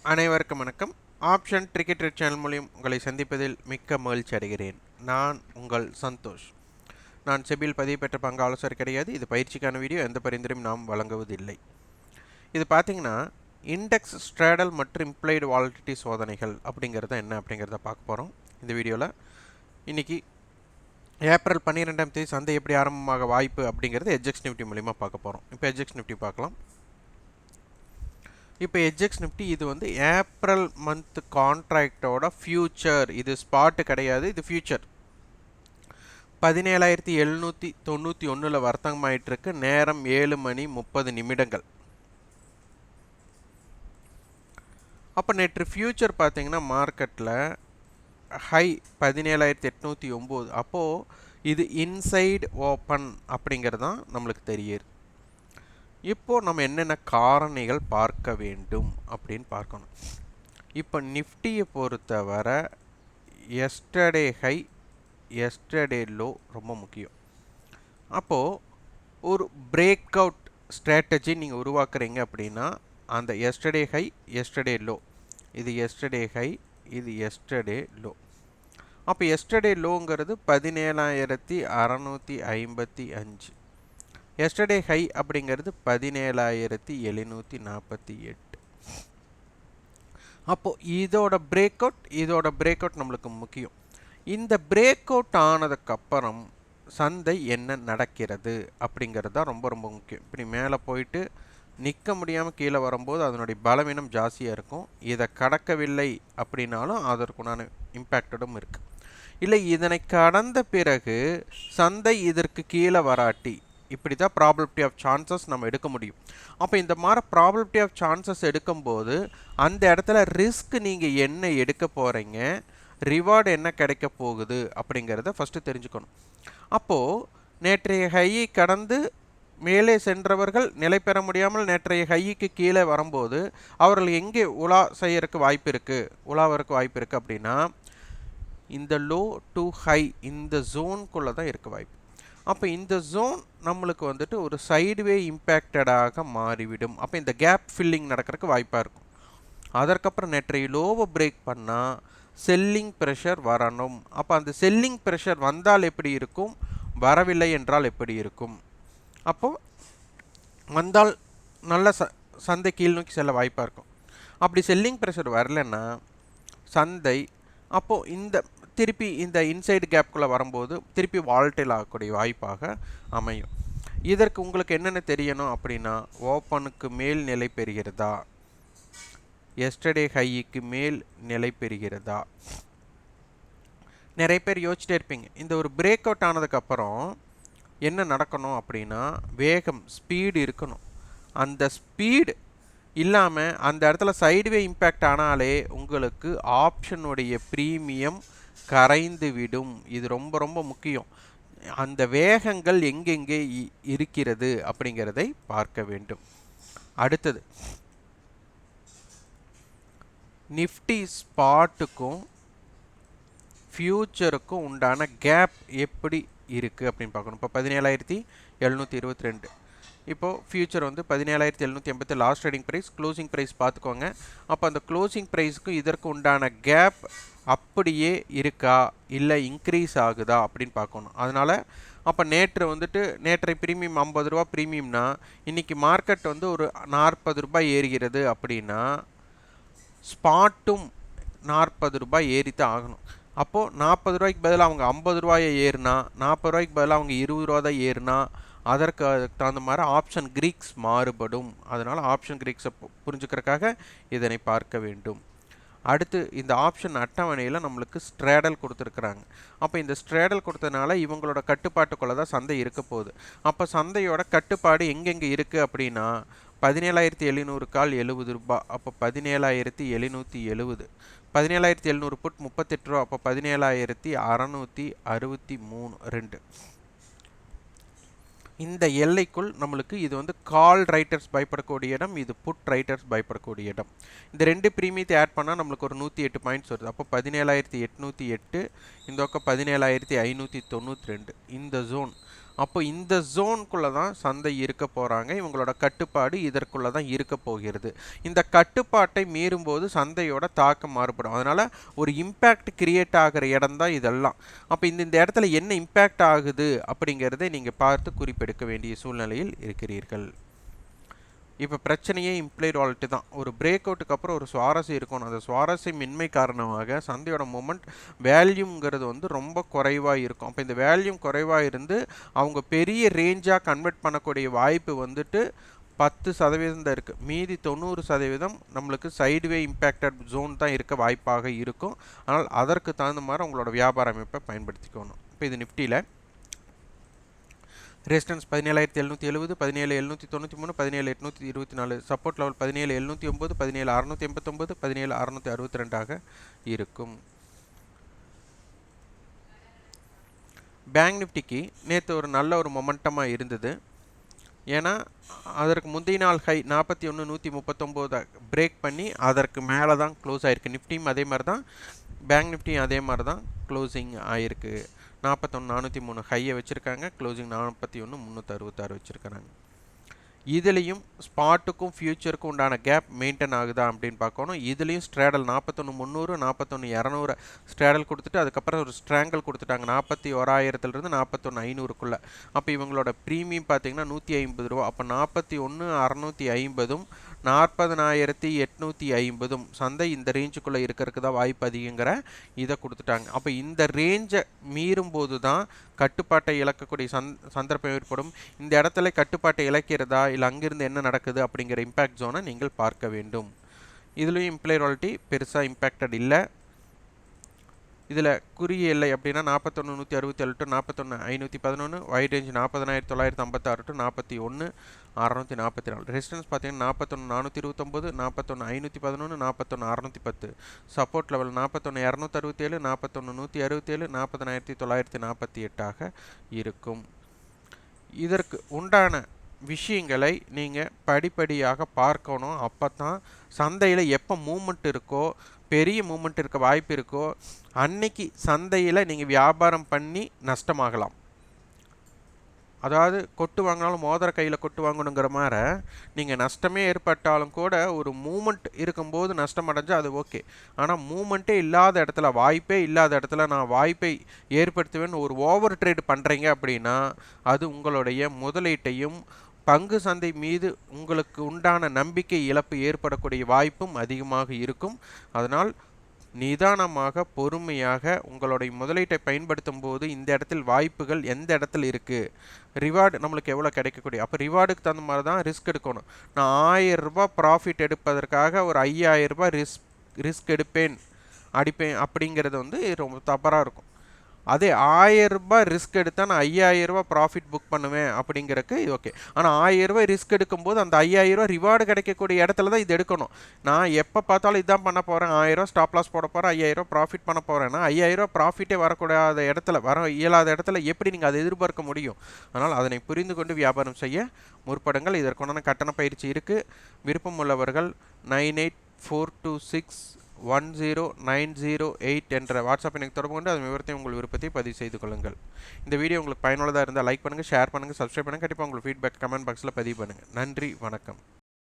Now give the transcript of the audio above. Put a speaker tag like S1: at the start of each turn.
S1: அனைவருக்கும் வணக்கம். Option cricket channel மூலம் உங்களை சந்திப்பதில் மிக்க மகிழ்ச்சி அடைகிறேன். நான் உங்கள் சந்தோஷ். நான் செபியில் பதிவு பெற்ற பங்கு ஆலோசகர் கிடையாது. இது பயிற்சிக்கான வீடியோ. எந்த பரிந்துரையும் நாம் வழங்குவதில்லை. இது பார்த்தீங்கன்னா இண்டெக்ஸ் ஸ்ட்ராடல் மற்றும் இம்ப்ளைடு வாலட்டிலிட்டி சோதனைகள் அப்படிங்கிறத என்ன அப்படிங்கிறத பார்க்க போகிறோம் இந்த வீடியோவில். இன்றைக்கி ஏப்ரல் 12ஆம் தேதி சந்தை எப்படி ஆரம்பமாக வாய்ப்பு அப்படிங்கிறது HEDGE நிஃப்டி மூலிமா பார்க்க போகிறோம். இப்போ HEDGE நிஃப்டி பார்க்கலாம். இப்போ HEDGE நிஃப்டி இது வந்து ஏப்ரல் மந்த் கான்ட்ராக்டோட ஃபியூச்சர். இது ஸ்பாட்டு கிடையாது, இது ஃபியூச்சர். 17,791 வர்த்தகமாயிட்டிருக்கு. நேரம் 7:30 அப்போ நேற்று ஃபியூச்சர் பார்த்தீங்கன்னா மார்க்கெட்டில் ஹை 17,809. அப்போது இது இன்சைடு ஓப்பன் அப்படிங்கிறது தான் நம்மளுக்கு தெரியுது. இப்போது நம்ம என்னென்ன காரணிகள் பார்க்க வேண்டும் அப்படின்னு பார்க்கணும். இப்போ நிஃப்டியை பொறுத்தவரை எஸ்டர்டே ஹை எஸ்டர்டே லோ ரொம்ப முக்கியம். அப்போது ஒரு பிரேக் அவுட் ஸ்ட்ராட்டஜி நீங்கள் உருவாக்குறீங்க அப்படின்னா அந்த எஸ்டர்டே ஹை எஸ்டர்டே லோ, இது எஸ்டர்டே ஹை இது எஸ்டர்டே லோ. அப்போ எஸ்டர்டே லோங்கிறது 17,655. எஸ்டர்டே ஹை அப்படிங்கிறது 17,748. அப்போது இதோட பிரேக் அவுட் நம்மளுக்கு முக்கியம். இந்த பிரேக் அவுட் ஆனதுக்கப்புறம் சந்தை என்ன நடக்கிறது அப்படிங்கிறது தான் ரொம்ப ரொம்ப முக்கியம். இப்படி மேலே போயிட்டு நிற்க முடியாமல் கீழே வரும்போது அதனுடைய பலவீனம் ஜாஸ்தியாக இருக்கும். இதை கடக்கவில்லை அப்படின்னாலும் அதற்குண்டான இம்பேக்டும் இருக்குது. இல்லை இதனை கடந்த பிறகு சந்தை இதற்கு கீழே வராட்டி இப்படி தான் ப்ராபபிலிட்டி ஆஃப் சான்சஸ் நம்ம எடுக்க முடியும். அப்போ இந்த மாதிரி ப்ராபபிலிட்டி ஆஃப் சான்சஸ் எடுக்கும்போது அந்த இடத்துல ரிஸ்க் நீங்கள் என்ன எடுக்க போகிறீங்க, ரிவார்டு என்ன கிடைக்க போகுது அப்படிங்கிறத ஃபஸ்ட்டு தெரிஞ்சுக்கணும். அப்போது நேற்றைய ஹையை கடந்து மேலே சென்றவர்கள் நிலை பெற முடியாமல் நேற்றைய ஹைக்கு கீழே வரும்போது அவர்கள் எங்கே உலாவறதுக்கு வாய்ப்பு இருக்குது அப்படின்னா இந்த லோ டு ஹை இந்த ஜோனுக்குள்ளே தான் இருக்க வாய்ப்பு. அப்போ இந்த ஜோன் நம்மளுக்கு வந்துட்டு ஒரு சைடுவே இம்பேக்டடாக மாறிவிடும். அப்போ இந்த கேப் ஃபில்லிங் நடக்கிறதுக்கு வாய்ப்பாக இருக்கும். அதற்கப்புறம் நேற்றைய லோவை பிரேக் பண்ணால் செல்லிங் ப்ரெஷர் வரணும். அப்போ அந்த செல்லிங் ப்ரெஷர் வந்தால் எப்படி இருக்கும், வரவில்லை என்றால் எப்படி இருக்கும். அப்போது வந்தால் நல்ல சந்தை கீழ் நோக்கி செல்ல வாய்ப்பாக இருக்கும். அப்படி செல்லிங் ப்ரெஷர் வரலைன்னா சந்தை அப்போது திருப்பி இந்த இன்சைடு கேப்குள்ளே வரும்போது திருப்பி வாலடைல் ஆகக்கூடிய வாய்ப்பாக அமையும். இதற்கு உங்களுக்கு என்னென்ன தெரியணும் அப்படின்னா ஓப்பனுக்கு மேல் நிலை பெறுகிறதா, எஸ்டர்டே ஹைக்கு மேல் நிலை பெறுகிறதா. நிறைய பேர் யோசிச்சுட்டே இருப்பீங்க இந்த ஒரு பிரேக் அவுட் ஆனதுக்கப்புறம் என்ன நடக்கணும் அப்படின்னா வேகம் ஸ்பீடு இருக்கணும். அந்த ஸ்பீடு இல்லாமல் அந்த இடத்துல சைடுவே இம்பேக்ட் ஆனாலே உங்களுக்கு ஆப்ஷனுடைய ப்ரீமியம் கரைந்து விடும். இது ரொம்ப ரொம்ப முக்கியம். அந்த வேகங்கள் எங்கெங்கே இருக்கிறது அப்படிங்கிறதை பார்க்க வேண்டும். அடுத்தது நிஃப்டி ஸ்பாட்டுக்கும் ஃபியூச்சருக்கும் உண்டான கேப் எப்படி இருக்குது அப்படின்னு பார்க்கணும். இப்போ 17,722. இப்போது ஃபியூச்சர் வந்து 17,780 last trading price, closing price பார்த்துக்கோங்க. அப்போ அந்த க்ளோசிங் ப்ரைஸுக்கும் இதற்கு உண்டான கேப் அப்படியே இருக்கா இல்லை இன்க்ரீஸ் ஆகுதா அப்படின்னு பார்க்கணும். அதனால் அப்போ நேற்று வந்துட்டு நேற்றை ப்ரீமியம் 50 ரூபா ப்ரீமியம்னா இன்றைக்கி மார்க்கெட் வந்து ஒரு 40 ரூபாய் ஏறுகிறது அப்படின்னா ஸ்பாட்டும் 40 ரூபாய் ஏறித்தான் ஆகணும். அப்போது 40 ரூபாய்க்கு பதிலாக அவங்க 50 ரூபாயை ஏறுனா, 40 ரூபாய்க்கு பதிலாக அவங்க 20 ரூபா தான் ஏறுனா அதற்கு தகுந்த மாதிரி ஆப்ஷன் கிரீக்ஸ் மாறுபடும். அதனால் ஆப்ஷன் கிரீக்ஸை புரிஞ்சுக்கிறதுக்காக இதனை பார்க்க வேண்டும். அடுத்து இந்த ஆப்ஷன் அட்டவணையில் நம்மளுக்கு ஸ்ட்ராடல் கொடுத்துருக்குறாங்க. அப்போ இந்த ஸ்ட்ராடல் கொடுத்ததுனால இவங்களோட கட்டுப்பாட்டுக்குள்ளே தான் சந்தை இருக்க போகுது. அப்போ சந்தையோட கட்டுப்பாடு எங்கெங்கே இருக்குது அப்படின்னா 17,700 கால் 70 ரூபா. அப்போ 17,770. 17,700 புட் 38 ரூபா. அப்போ 17,663.2. இந்த எல்லைக்குள் நம்மளுக்கு இது வந்து கால் ரைட்டர்ஸ் பயப்படக்கூடிய இடம், இது புட் ரைட்டர்ஸ் பயப்படக்கூடிய இடம். இந்த ரெண்டு ப்ரீமியத்தை ஆட் பண்ணால் நம்மளுக்கு ஒரு 108 பாயிண்ட்ஸ் வருது. அப்போ 17,808, இந்த பக்கம் 17,592 இந்த ஜோன். அப்போ இந்த ஜோனுக்குள்ளே தான் சந்தை இருக்க போகிறாங்க. இவங்களோட கட்டுப்பாடு இதற்குள்ளே தான் இருக்க போகிறது. இந்த கட்டுப்பாட்டை மீறும்போது சந்தையோட தாக்கம் மாறுபடும். அதனால் ஒரு இம்பேக்ட் கிரியேட் ஆகிற இடம் தான் இதெல்லாம். அப்போ இந்த இடத்துல என்ன இம்பேக்ட் ஆகுது அப்படிங்கிறதை நீங்கள் பார்த்து குறிப்பெடுக்க வேண்டிய சூழ்நிலையில் இருக்கிறீர்கள். இப்போ பிரச்சனையே இம்ப்ளைட் வாலெட் தான். ஒரு பிரேக் அவுட்டுக்கு அப்புறம் ஒரு சுவாரஸ்யம் இருக்கணும். அந்த சுவாரஸ்யமின்மை காரணமாக சந்தையோட மூமெண்ட் வேல்யூங்கிறது வந்து ரொம்ப குறைவாக இருக்கும். அப்போ இந்த வேல்யூம் குறைவாக இருந்து அவங்க பெரிய ரேஞ்சாக கன்வெர்ட் பண்ணக்கூடிய வாய்ப்பு வந்துட்டு 10% தான் இருக்குது. மீதி 90% நம்மளுக்கு சைடுவே இம்பேக்டட் ஜோன் தான் இருக்க வாய்ப்பாக இருக்கும். ஆனால் அதற்கு தகுந்த மாதிரி உங்களோட வியாபார அமைப்பை பயன்படுத்திக்கணும். இப்போ இது நிஃப்டியில் ரெசிஸ்டன்ஸ் 17,770, 17,793, 17,824, சப்போர்ட் லெவல் 17,709, 17,689, 17,662 இருக்கும். பேங்க் நிஃப்டிக்கு நேற்று ஒரு நல்ல ஒரு மொமெண்டமாக இருந்தது. ஏன்னா அதற்கு முந்தைய நாள் ஹை 41,139 பிரேக் பண்ணி அதற்கு மேலே தான் க்ளோஸ் ஆகிருக்கு. நிஃப்டியும் அதே மாதிரி தான், பேங்க் நிஃப்டியும் அதே மாதிரி தான் க்ளோசிங் ஆகிருக்கு. 41,403 ஹையை வச்சுருக்காங்க. க்ளோசிங் 41,366 வச்சுருக்காங்க. இதுலேயும் ஸ்பாட்டுக்கும் ஃபியூச்சருக்கும் உண்டான கேப் மெயின்டைன் ஆகுதா அப்படின்னு பார்க்கணும். இதுலேயும் ஸ்ட்ராடல் 41,300, 41,200 ஸ்ட்ராடல் கொடுத்துட்டு அதுக்கப்புறம் ஒரு ஸ்ட்ராங்கல் கொடுத்துட்டாங்க 41,000 41,500க்குள்ளே. அப்போ இவங்களோட ப்ரீமியம் பார்த்தீங்கன்னா 150 ரூபா. அப்போ 41,650 40,850 சந்தை இந்த ரேஞ்சுக்குள்ளே இருக்கிறதுக்கு தான் வாய்ப்பு அதிகங்கிற இதை கொடுத்துட்டாங்க. அப்போ இந்த ரேஞ்சை மீறும்போது தான் கட்டுப்பாட்டை இழக்கக்கூடிய சந்தர்ப்பம் ஏற்படும். இந்த இடத்துல கட்டுப்பாட்டை இழக்கிறதா இல்லை அங்கிருந்து என்ன நடக்குது அப்படிங்கிற இம்பேக்ட் ஜோனை நீங்கள் பார்க்க வேண்டும். இதுலேயும் இம்ப்ளைட் வாலெட்டி பெருசாக இம்பேக்டட் இல்லை. இதில் குறுகிய எல்லை அப்படின்னா 41,167 to 41,511, wide range 40,956 to 41,644. Resistance பார்த்தீங்கன்னா 41,429, 41,511, 41,610. சப்போர்ட் லெவல் 41,267, 41,167, 40,948 இருக்கும். இதற்கு உண்டான விஷயங்களை நீங்கள் படிப்படியாக பார்க்கணும். அப்போ தான் சந்தையில் எப்போ மூமெண்ட் இருக்கோ, பெரிய மூமெண்ட் இருக்க வாய்ப்பு இருக்கோ, அன்னைக்கு சந்தையில் நீங்கள் வியாபாரம் பண்ணி நஷ்டமாகலாம். அதாவது கொட்டு வாங்கினாலும் மோதிர கையில் கொட்டு வாங்கணுங்கிற மாதிரி நீங்கள் நஷ்டமே ஏற்பட்டாலும் கூட ஒரு மூமெண்ட் இருக்கும்போது நஷ்டம் அடைஞ்சால் அது ஓகே. ஆனால் மூமெண்ட்டே இல்லாத இடத்துல, வாய்ப்பே இல்லாத இடத்துல நான் வாய்ப்பை ஏற்படுத்துவேன்னு ஒரு ஓவர் ட்ரேட் பண்ணுறீங்க அப்படின்னா அது உங்களுடைய முதலீட்டையும் பங்கு சந்தை மீது உங்களுக்கு உண்டான நம்பிக்கை இழப்பு ஏற்படக்கூடிய வாய்ப்பும் அதிகமாக இருக்கும். அதனால் நிதானமாக பொறுமையாக உங்களுடைய முதலீட்டை பயன்படுத்தும் போது இந்த இடத்தில் வாய்ப்புகள் எந்த இடத்துல இருக்குது, ரிவார்டு நம்மளுக்கு எவ்வளோ கிடைக்கக்கூடிய, அப்போ ரிவார்டுக்கு தகுந்த மாதிரி தான் ரிஸ்க் எடுக்கணும். நான் 1000 ரூபாய் ப்ராஃபிட் எடுப்பதற்காக ஒரு 5000 ரூபாய் ரிஸ்க் அடிப்பேன் அப்படிங்கிறது வந்து ரொம்ப தவறாக இருக்கும். அதே 1000 ரூபாய் ரிஸ்க் எடுத்தால் நான் 5000 ரூபாய் ப்ராஃபிட் புக் பண்ணுவேன் அப்படிங்கிறதுக்கு இது ஓகே. ஆனால் 1000 ரூபாய் ரிஸ்க் எடுக்கும்போது அந்த 5000 ரூபாய் ரிவார்டு கிடைக்கக்கூடிய இடத்துல தான் இது எடுக்கணும். நான் எப்போ பார்த்தாலும் இதான் பண்ண போகிறேன், 1000 ரூபா ஸ்டாப் லாஸ் போட போகிறேன், 5000 ரூபா ப்ராஃபிட் பண்ண போகிறேன்னா 5000 ரூபா ப்ராஃபிட்டே வரக்கூடாத இடத்துல, வர இயலாத இடத்துல எப்படி நீங்கள் அதை எதிர்பார்க்க முடியும்? அதனால் அதனை புரிந்து கொண்டு வியாபாரம் செய்ய முற்படுங்கள். இதற்குண்டான கட்டண பயிற்சி இருக்குது. விருப்பம் உள்ளவர்கள் 9842610908 என்ற வாட்ஸ்அப் எனக்கு தொடர்பு கொண்டு அதன் விவரத்தை உங்கள் விருப்பத்தை பதிவு செய்து கொள்ளுங்கள். இந்த வீடியோ உங்களுக்கு பயனுள்ளதாக இருந்தால் லைக் பண்ணுங்கள், ஷேர் பண்ணுங்கள், சப்ஸ்கிரைப் பண்ணுங்கள். கண்டிப்பாக உங்கள் ஃபீட்பேக் கமெண்ட் பாக்ஸில் பதிவு பண்ணுங்கள். நன்றி, வணக்கம்.